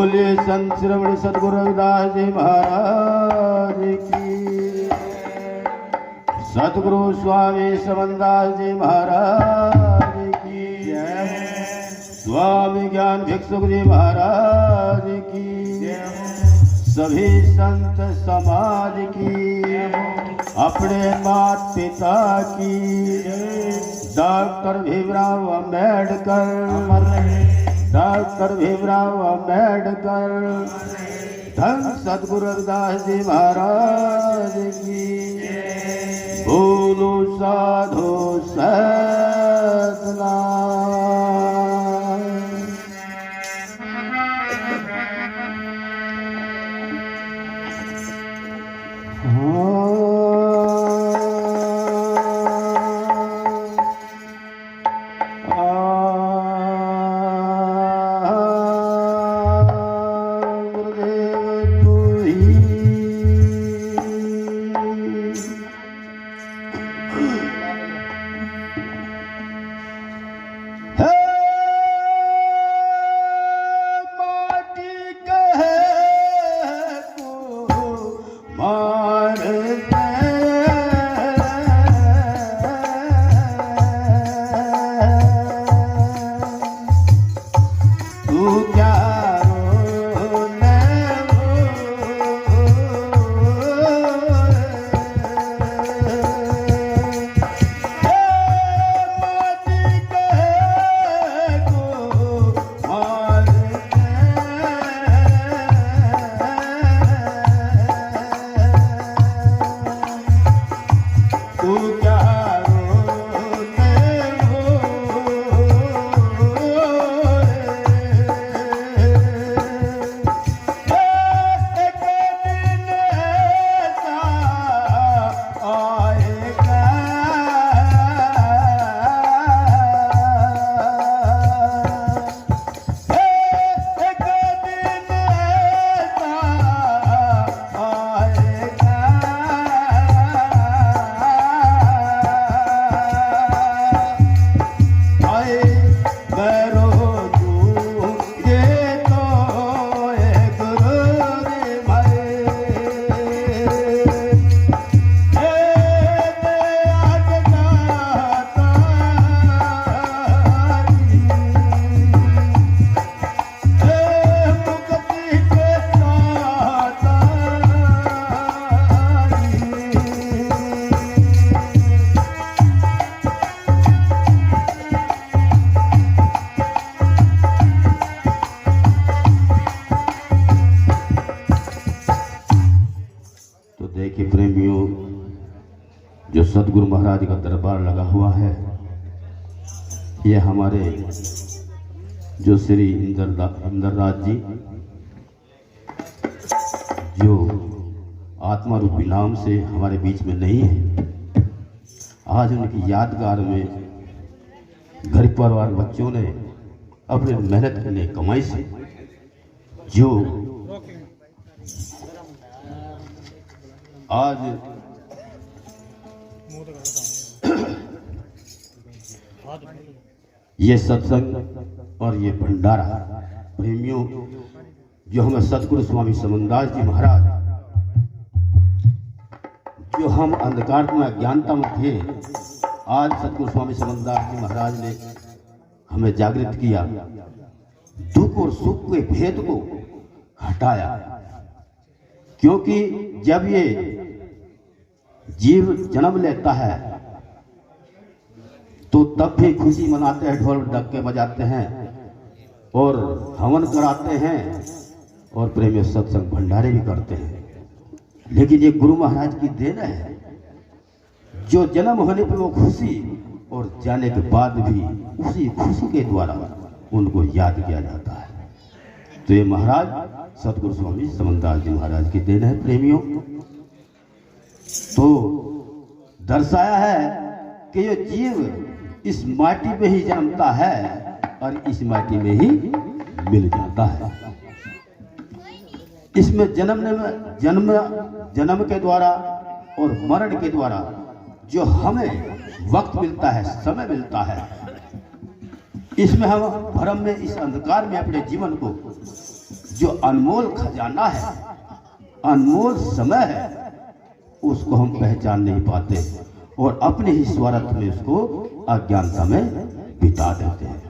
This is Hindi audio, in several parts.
बोलिए संत श्रवण सद्गुरु रविदास जी महाराज की। सतगुरु स्वामी समनदास जी महाराज की। स्वामी ज्ञान भिक्षुक जी महाराज की। सभी संत समाज की, अपने माता पिता की, डॉक्टर भीमराव अम्बेडकर, डॉक्टर भीमराव अम्बेडकर, धन सद्गुरु रविदास जी महाराज की। बोलो साधु सतनाम। जो सतगुरु महाराज का दरबार लगा हुआ है, ये हमारे जो श्री इंद्रराज जी, जो आत्मा रूपी नाम से हमारे बीच में नहीं है, आज उनकी यादगार में घर परिवार बच्चों ने अपने मेहनत के लिए कमाई से जो आज ये सत्संग और ये भंडारा प्रेमियों, जो हमें सतगुरु स्वामी समनदास जी महाराज, जो हम अंधकार में अज्ञानता में थे, आज सतगुरु स्वामी समनदास जी महाराज ने हमें जागृत किया, दुख और सुख के भेद को हटाया। क्योंकि जब ये जीव जन्म लेता है तो तब भी खुशी मनाते हैं, ढोल डक्के बजाते हैं और हवन कराते हैं और प्रेमी सत्संग भंडारे भी करते हैं। लेकिन ये गुरु महाराज की देन है, जो जन्म होने पर वो खुशी और जाने के बाद भी उसी खुशी के द्वारा उनको याद किया जाता है। तो ये महाराज सतगुरु स्वामी समनदास जी महाराज की देन है प्रेमियों। तो दर्शाया है कि ये जीव इस माटी में ही जन्मता है और इस माटी में ही मिल जाता है। इसमें जन्म के द्वारा और मरण के द्वारा जो हमें वक्त मिलता है, समय मिलता है, इसमें हम भ्रम में, इस अंधकार में अपने जीवन को जो अनमोल खजाना है, अनमोल समय है, उसको हम पहचान नहीं पाते और अपने ही स्वार्थ में उसको अज्ञानता में बिता देते हैं।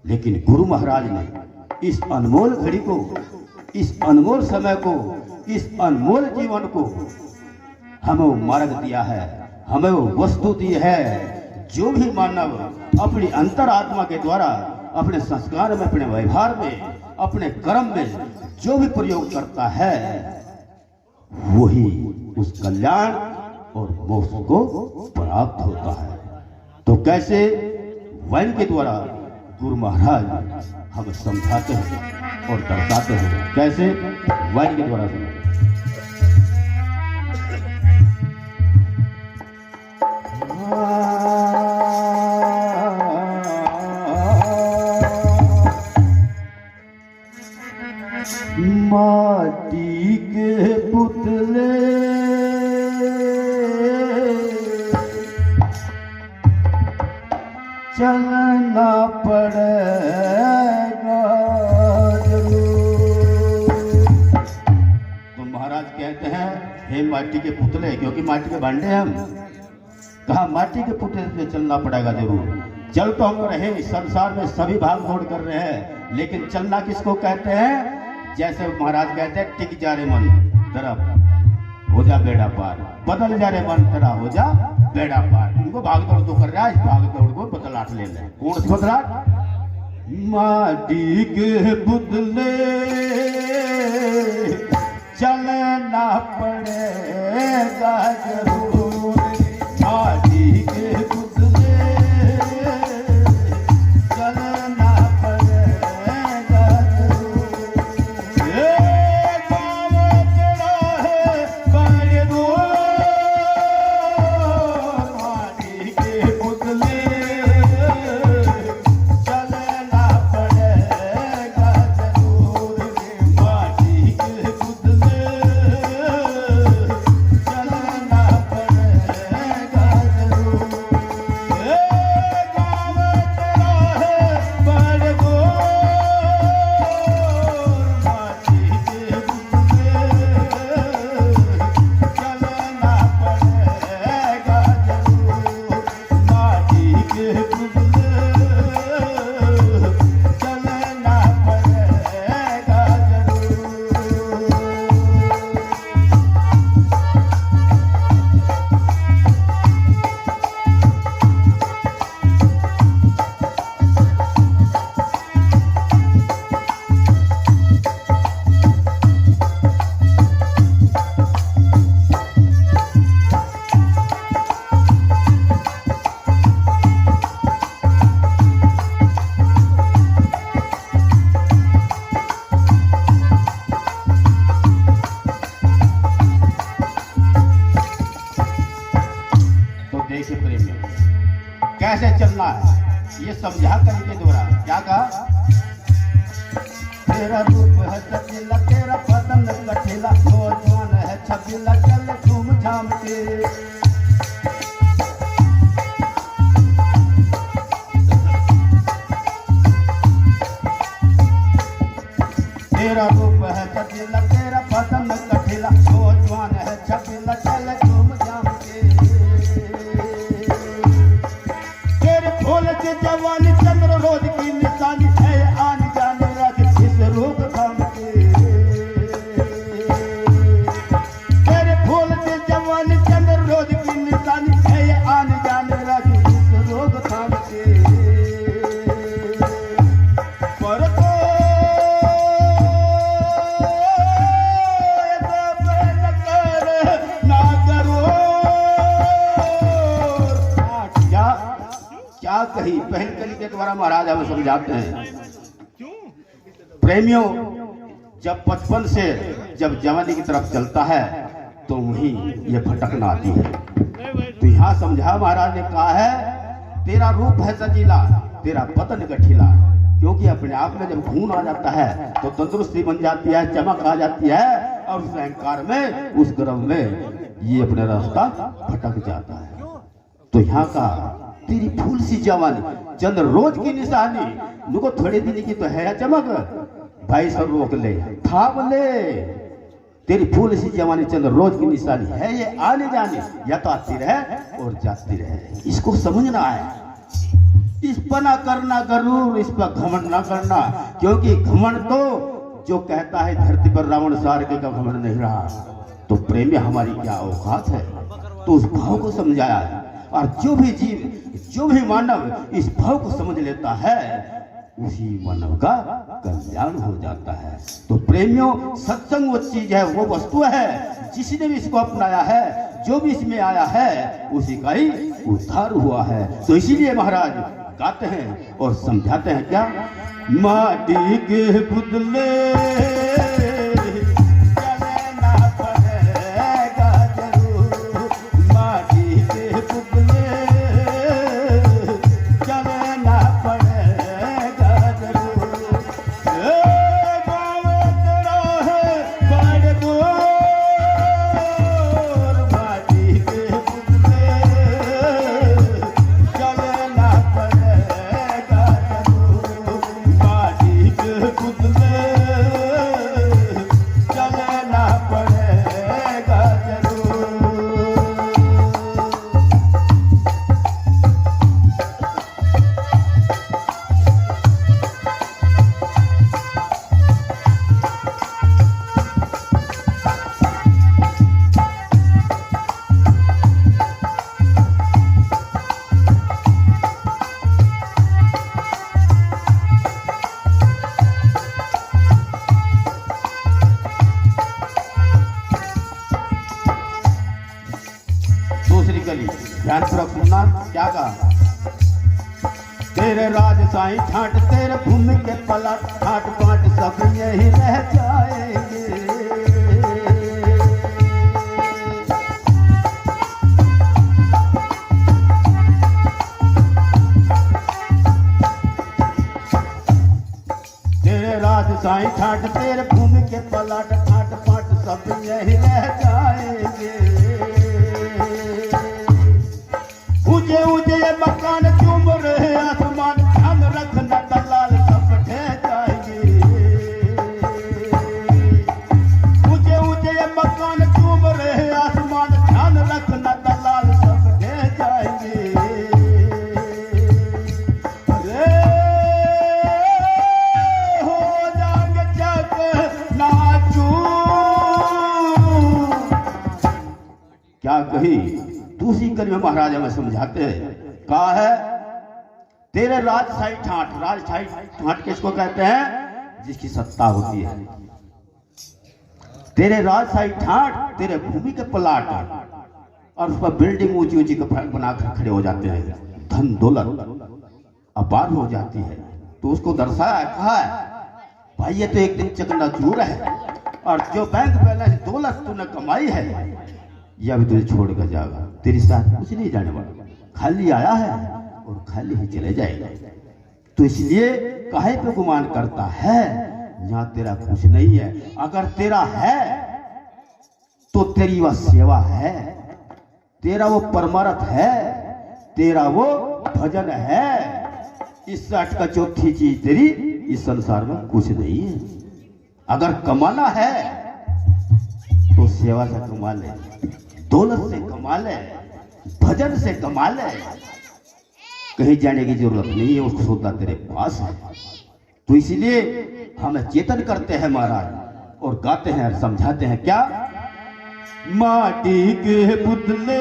लेकिन गुरु महाराज ने इस अनमोल घड़ी को, इस अनमोल समय को, इस अनमोल जीवन को हमें वो मार्ग दिया है, हमें वो वस्तु दी है। जो भी मानव अपनी अंतरात्मा के द्वारा अपने संस्कार में, अपने व्यवहार में, अपने कर्म में जो भी प्रयोग करता है, वही उस कल्याण और मोक्ष को प्राप्त होता है। तो कैसे वैन के द्वारा गुरु महाराज हमें समझाते हैं और दर्शाते हैं, कैसे वैन के द्वारा समझाते हैं। माटी के पुतले चलना पड़ेगा जरूर। तो महाराज कहते हैं, हे माटी के पुतले, क्योंकि माटी के भांडे हैं हम, कहा माटी के पुतले से चलना पड़ेगा जरूर। चल तो हम रहे इस संसार में, सभी भाग दौड़ कर रहे हैं, लेकिन चलना किसको कहते हैं? जैसे महाराज कहते हैं, टिक जा रे मन तेरा हो जा बेड़ा पार, बदल जा रे मन तेरा हो जा बेड़ा पार। उनको भाग दौड़ तो कर रहा है, इस भाग दौड़ को बदलाट ले ले। कौन सा बदलाट? माटी के पुतले चलना पड़ेगा जरूर, माटी के पुतले चलना पड़ेगा जरूर। कैसे चलना है ये समझा करके द्वारा क्या कहा? तेरा रूप है सजीला, तेरा बदन लचीला, नौजवान है छबीला, चल घूम झाम के। तेरा रूप है सजीला, तेरा बदन लचीला, नौजवान है छबीला, चल घूम झाम के। जवानी चंद्र रोज की निशानी है, आने जाने राज इस रोक थाम के। तेरे फूल से जवानी चंद्र रोज की निशानी है, आने जाने राज इस रोक थाम के। पर तो ना करो क्या कही पहल कली के द्वारा महाराज हमें समझाते हैं। प्रेमियों, जब बचपन से जब जवानी की तरफ चलता है तो वहीं ये भटकना आती है। तो यहाँ समझा महाराज ने कहा है, तेरा रूप है सजीला, तेरा बदन गठीला, क्योंकि अपने आप में जब खून आ जाता है तो तंदुरुस्ती बन जाती है, चमक आ जाती है, और उस अहंकार में, उस गर्व में ये अपने रास्ता भटक जाता है। तो यहाँ का तेरी फूल सी जवानी चंद्र रोज की निशानी, नुको थोड़े दिन की तो है चमक, भाई सब रोक ले, थाम ले, तेरी फूल सी जवानी चंद रोज की निशानी है ये आने जाने, या तो आती रहे और जाती रहे। इसको समझना है, इस पर ना करना गरूर, इस पर घमंड ना करना, क्योंकि घमंड तो जो कहता है धरती पर रावण सार के का घमंड नहीं रहा, तो प्रेम में हमारी क्या औकात है। तो उस भाव को समझाया है, और जो भी जीव, जो भी मानव इस भाव को समझ लेता है, उसी मानव का कल्याण हो जाता है। तो प्रेमियों, सत्संग वो चीज है, वो वस्तु है, जिसने भी इसको अपनाया है, जो भी इसमें आया है, उसी का ही उद्धार हुआ है। तो इसीलिए महाराज गाते हैं और समझाते हैं क्या, माटी के पुतले ध्यानपूर्वक सुनना क्या कहा, तेरे राज साईं ठाट, तेरे भूमि के पलट, ठाट पाट सब यही रह जाएंगे। तेरे राज साईं ठाट, तेरे भूमि के पलट, ठाट पाट सब यही रह जाएंगे। ऊंचे ऊंचे मकान चूम रहे आसमान, ध्यान रखना दलाल सब ढह जाएंगे। ऊंचे ऊंचे मकान चूम रहे आसमान, ध्यान रखना दलाल सब ढह जाएंगे। अरे हो जाएंगे जग नाचू, क्या कही दूसरी कड़ी में महाराजा में समझाते हैं, कहा है तेरे राजशाही ठाट, राजशाही ठाट किसको कहते हैं, जिसकी सत्ता होती है। तेरे राजशाही ठाट, तेरे भूमि के प्लाट, और उस पर बिल्डिंग ऊंची ऊंची बनाकर खड़े हो जाते हैं, धन दौलत अपार हो जाती है। तो उसको दर्शाया है, कहा है भाई ये तो एक दिन चकनाचूर है, और जो बैंक बैलेंस दौलत तूने कमाई है, यह भी तुझे छोड़ कर जाएगा, तेरे साथ कुछ नहीं जाने वाला, खाली आया है और खाली ही चले जाएगा। तो इसलिए काहे पे गुमान करता है, यहाँ तेरा कुछ नहीं है। अगर तेरा है तो तेरी वह सेवा है, तेरा वो परमार्थ है, तेरा वो भजन है। इससे हटकर चौथी चीज तेरी इस संसार में कुछ नहीं है। अगर कमाना है तो सेवा से कमा ले, दौलत से कमा ले, भजन से कमा ले, कहीं जाने की जरूरत नहीं है, उसको सौदा तेरे पास है। तो इसलिए हमें चेतन करते हैं महाराज और गाते हैं और समझाते हैं क्या, माटी के पुतले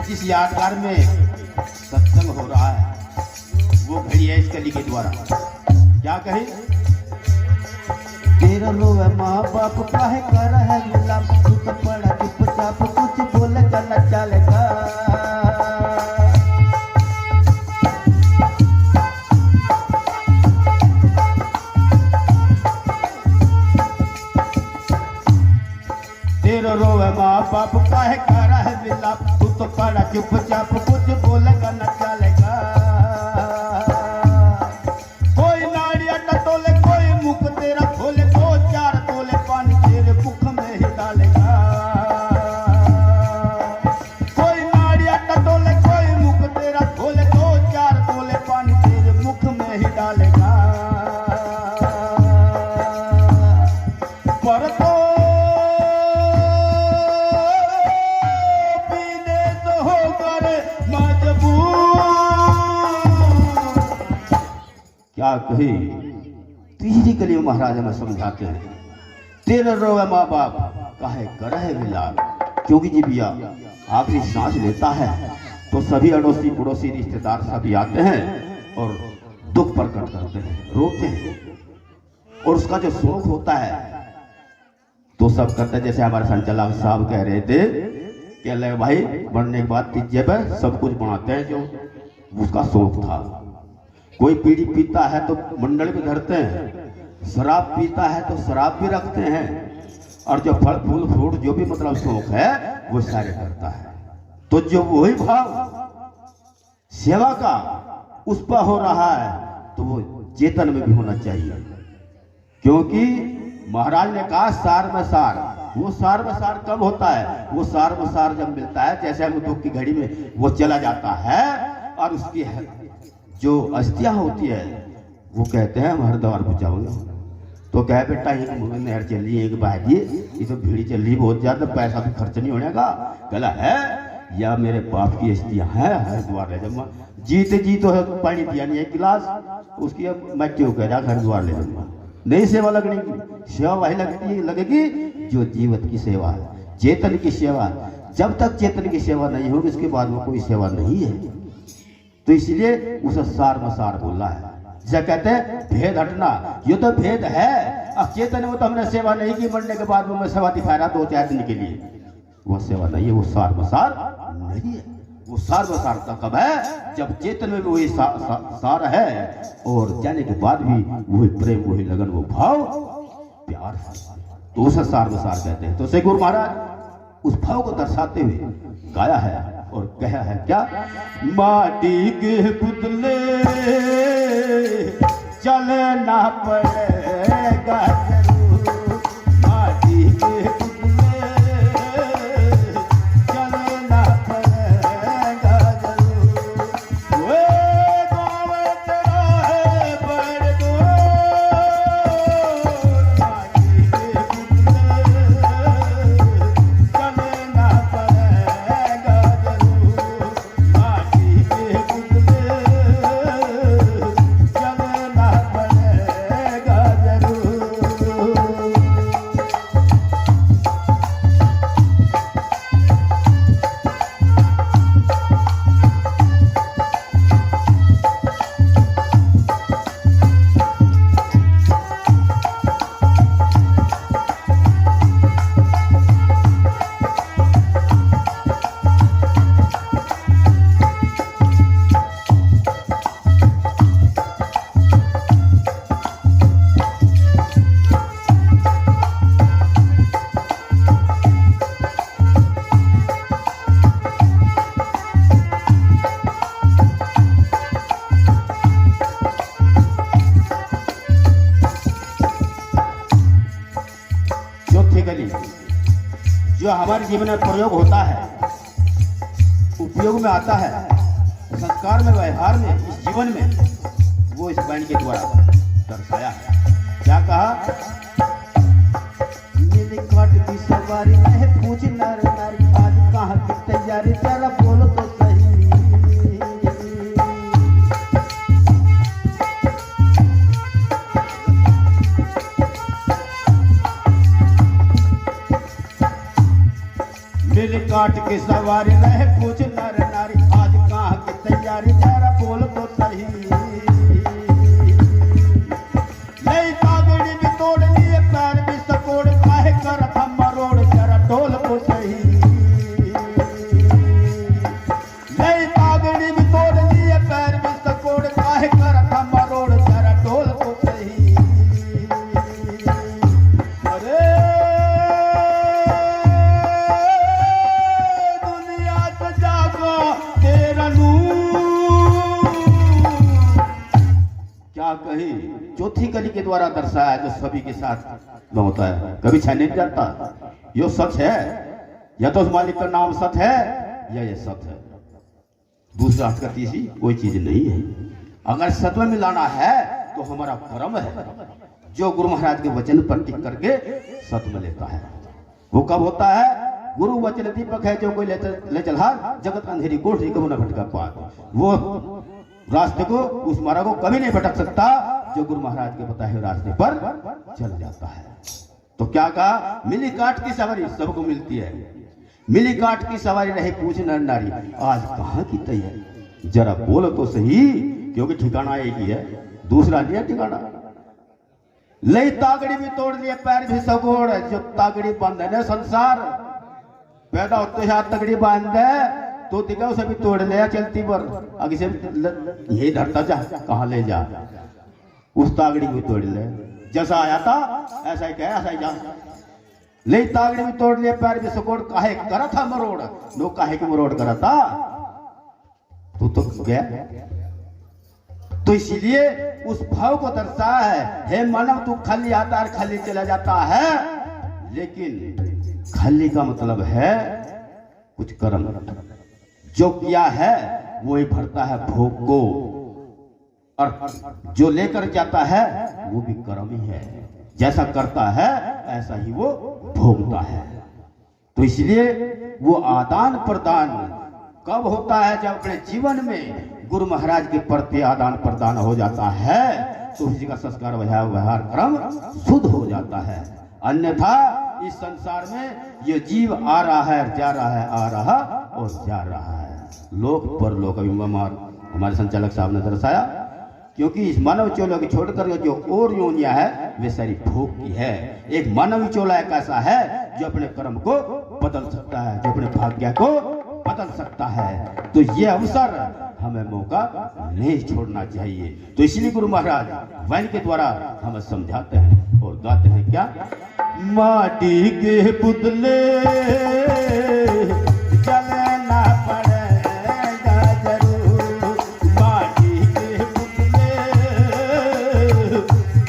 जिस यादगार में सत्संग हो रहा है वो घड़ी है इस कली के द्वारा। क्या कहे? तेरा रोवे माँ बाप काहे कर है गुलाम, तू तो पड़ा चुपचाप कुछ बोलेगा न चलेगा। तेरा रोवे माँ बाप काहे कर है गुलाम, तू तो पड़ा चुपचाप कुछ बोलेगा न चलेगा। कोई नाड़िया न तोले कोई मुख तेरा खोले, दो चार तोले पानी तेरे मुख में ही डालेगा। कोई नाड़िया न तोले कोई मुख तेरा खोले, दो चार तोले पानी तेरे मुख में ही डालेगा। पर तो क्या कही? तीसरी कली महाराज में समझाते हैं, तेरा रोवे माँ बाप काहे कर है विलाप। क्योंकि जी भैया आखिरी सांस लेता है तो सभी अड़ोसी पड़ोसी रिश्तेदार सभी आते हैं और दुख प्रकट करते हैं, रोते हैं। और उसका जो शोक होता है तो सब करते हैं। जैसे हमारे संचालक साहब कह रहे थे कि अल्लाह भाई बनने के बाद तीजे पर सब कुछ बनाते हैं जो उसका शौक था। कोई बीड़ी पीता है तो मंडल में धरते हैं, शराब पीता है तो शराब भी रखते हैं, और जो फल फूल फ्रूट जो भी मतलब शौक है वो सारे करता है। तो जो वही भाव सेवा का उस पर हो रहा है तो वो चेतन में भी होना चाहिए। क्योंकि महाराज ने कहा सार में सार, वो सार में सार कब होता है? वो सार में सार जब मिलता है, जैसे हम दुख की घड़ी में वो चला जाता है और उसकी जो अस्थियां होती है वो कहते हैं हम हरिद्वार पहुंचाओगे। तो कहे बेटा एक नहर चल रही है, एक बहाइए, ये तो भीड़ चल रही बहुत ज्यादा, पैसा तो खर्च नहीं होने का। गला है या मेरे बाप की अस्थियां हैं हरिद्वार ले जाऊंगा। जीते जी तो पानी पिया नहीं है गिलास उसकी, अब मैं क्यों कह रहा हरिद्वार ले जाऊंगा। नहीं सेवा लगनी, सेवा वही लगेगी जो जीवित की सेवा है, चेतन की सेवा। जब तक चेतन की सेवा नहीं होगी उसके बाद वो कोई सेवा नहीं है। तो इसलिए उसे सार मसार बोला है। जैसे कहते हैं भेद हटना, ये तो भेद है। अब चेतन में तो हमने सेवा नहीं की, मरने के बाद में मैं सेवा दिखा रहा 2-4 दिन के लिए, वो सेवा नहीं है, वो सार मसार नहीं है। वो सार मसार का कब है? जब चेतन में भी वही सार है और जाने के बाद भी वही प्रेम, वही लगन, वो भाव प्यार है, तो उसे सार मसार कहते हैं। तो से गुरु महाराज उस भाव को दर्शाते हुए गाया है और कहा है क्या? माटी के पुतले चलना पड़ेगा जरूर, माटी के पुतले चलना पड़ेगा जरूर। वो गाँव तेरा है बड़ दूर, माटी के पुतले चलना पड़ेगा जरूर, माटी के पुतले चलना पड़ेगा जरूर। जो हमारे जीवन में प्रयोग होता है, उपयोग में आता है, संस्कार में, व्यवहार में, इस जीवन में, वो इस वाणी के द्वारा दर्शाया है। क्या कहा? मेरे काट की सवारी में पूछ नर नारी, आज कहाँ की तैयारी, जरा बोलो तो सही। मेरे काट की सवारी में पूछ नर नारी जरा बोल तो सही। नहीं तागड़ी भी तोड़ लिए पैर भी सकोड़ काहे कर हम मरोड़ जरा डोल तो सही। नहीं तागड़ी भी तोड़ लिए पैर भी सकोड़ काहे कर हम मरोड़ जरा डोल तो सही। अरे दुनिया से जागो तेरा नूर। क्या कही चौथी कली के द्वारा दर्शाया जो सभी के साथ में होता है, कभी छह नहीं जाता। यो सच है, या तो उस मालिक का नाम सत्य है या ये सत्य है, दूसरा हट करती सी कोई चीज नहीं है। अगर सत्य में मिलाना है तो हमारा कर्म है जो गुरु महाराज के वचन पर टिक करके सत्य में लेता है। वो कब होता है? गुरु वचन दीपक है जो कोई ले चला जगत अंधेरी कोठरी को न भटका पाए। वो रास्ते को उस मार्ग को कभी नहीं भटक सकता जो गुरु महाराज के बताए हुए रास्ते पर चल जाता है। तो क्या कहा? मिली काट की सवारी सबको मिलती है, मिली काट की सवारी रहे पूछ नर नारी आज कहाँ की तैयारी। जरा बोलो तो सही, क्योंकि ठिकाना एक ही है, दूसरा नहीं है ठिकाना। लई तागड़ी भी तोड़ लिए पैर भी सगोड़, जो तागड़ी बंद है ना संसार पैदा होते हाथ तगड़ी बांध है तो दिखा उसे भी तोड़ ले चलती पर आगे से यही धरता जा कहाँ ले जा, उस तागड़ी भी तोड़ ले। जैसा आया था ऐसा ही कह ऐसा ही जा। ले तागड़ी भी तोड़ लिए पैर भी सकोड़ काहे करा था मरोड़, नो काहे की मरोड़ करा था तू तो गया। तो इसीलिए उस भाव को दर्शाया है, हे मानव तू खाली आता है खाली चला जाता है, लेकिन खाली का मतलब है कुछ कर्म जो किया है वो ही भरता है भोग को, और जो लेकर जाता है वो भी कर्म ही है। जैसा करता है ऐसा ही वो भोगता है। तो इसलिए वो आदान प्रदान कब होता है? जब अपने जीवन में गुरु महाराज के प्रति आदान प्रदान हो जाता है तो उसी का संस्कार व्यवहार क्रम शुद्ध हो जाता है। अन्यथा इस संसार में ये जीव आ रहा है जा रहा है, आ रहा और जा रहा है, लोक पर लोक। अभी हमारे संचालक साहब ने दर्शाया, क्योंकि इस मानव चोला को छोड़कर जो और योनिया है वे सारी भोग की है। एक मानव चोला एक ऐसा है जो अपने कर्म को बदल सकता है, जो अपने भाग्य को बदल सकता है। तो ये अवसर हमें मौका नहीं छोड़ना चाहिए। तो इसलिए गुरु महाराज वैन के द्वारा हमें समझाते हैं और गाते हैं क्या? माटी के पुतले जलना पड़ेगा जरूर, माटी के पुतले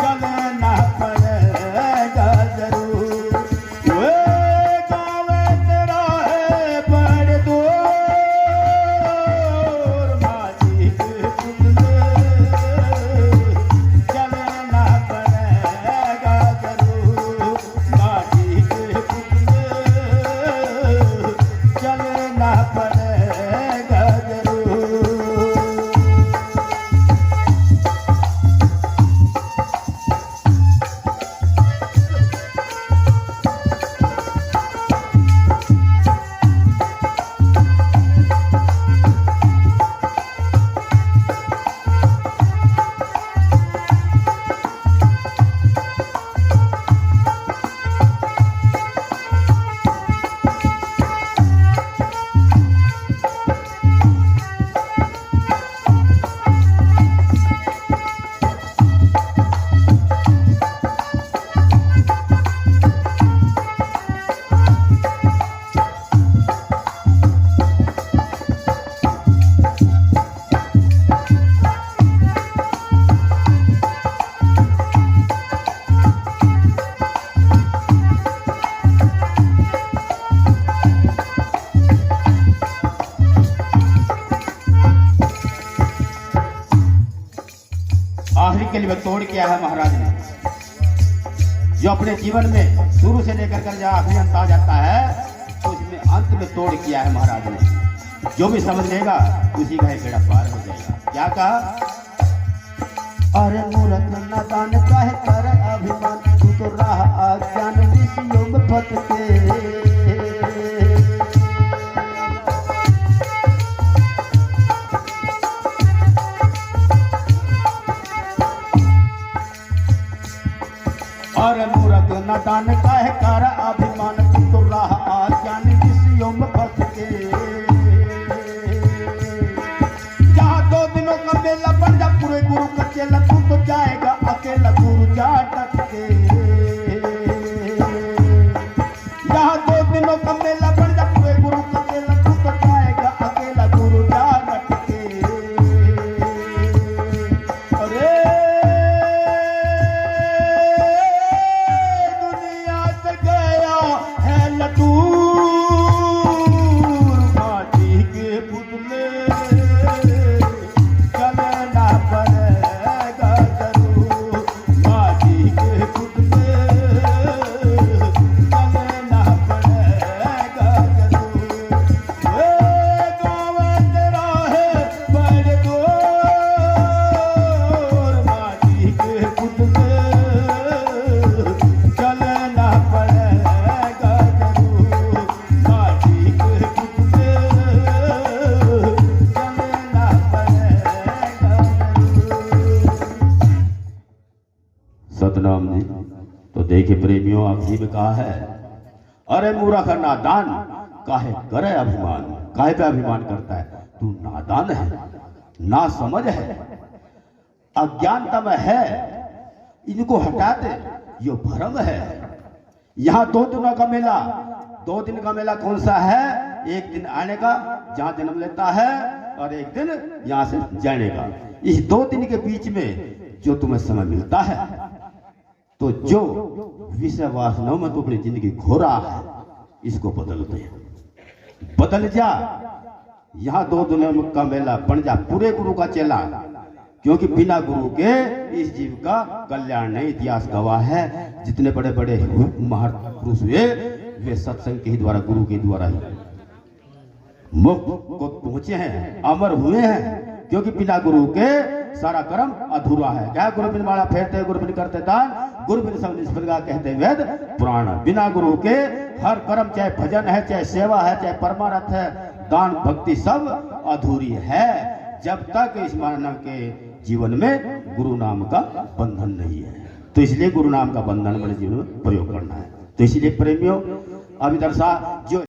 जलना पड़ेगा जरूर। वे गाँव तेरा है बड़े दूर, माटी के पुतले जलना पड़ेगा जरूर, माटी के पुतले चलना पड़ेगा जरूर। आखिरी के लिए तोड़ किया है महाराज ने, जो अपने जीवन में शुरू से लेकर कर जहाँ आखिरी अंत आ जाता है तो इसमें अंत में तोड़ किया है महाराज ने। जो भी समझ लेगा उसी का बेड़ा पार हो जाएगा। क्या कहा? अरे मूर्ख नादान काहे कर अभिमान, तू तो राह अज्ञान विषयों में भटके। देखिए प्रेमियों, अभी में कहा है, अरे मूर्ख नादान काहे करे अभिमान, काहे पे अभिमान करता है, तू नादान है, ना समझ है, अज्ञानता में है, इनको हटा दे, ये भ्रम है। यहाँ 2 दिनों का मेला, 2 दिन का मेला कौन सा है? एक दिन आने का जहाँ जन्म लेता है और एक दिन यहाँ से जाने का। इस 2 दिन के बीच में जो तुम्हें समय मिलता है, तो जो विषय वासनाओं में तो अपनी जिंदगी खो रहा है, इसको बदल दे, बदल जा। यहाँ 2 दिनों का मेला बन जा पूरे गुरु का चेला, क्योंकि बिना गुरु के इस जीव का कल्याण नहीं। इतिहास गवाह है, जितने बड़े बड़े महापुरुष हुए वे सत्संग के ही द्वारा, गुरु के द्वारा ही मोक्ष को पहुंचे हैं, अमर हुए हैं। क्योंकि बिना गुरु के सारा कर्म अधूरा है। क्या गुरु बिन माला फेरते, गुरु बिन करते दान, गुरु बिन सब निष्फलगा कहते वेद पुराण। बिना गुरु के हर कर्म, चाहे भजन है, चाहे सेवा है, चाहे परमार्थ है, दान भक्ति सब अधूरी है, जब तक इस मानव के जीवन में गुरु नाम का बंधन नहीं है। तो इसलिए गुरु नाम का बंधन अपने जीवन में प्रयोग करना है। तो इसलिए प्रेमियों, अभी दर्शा जो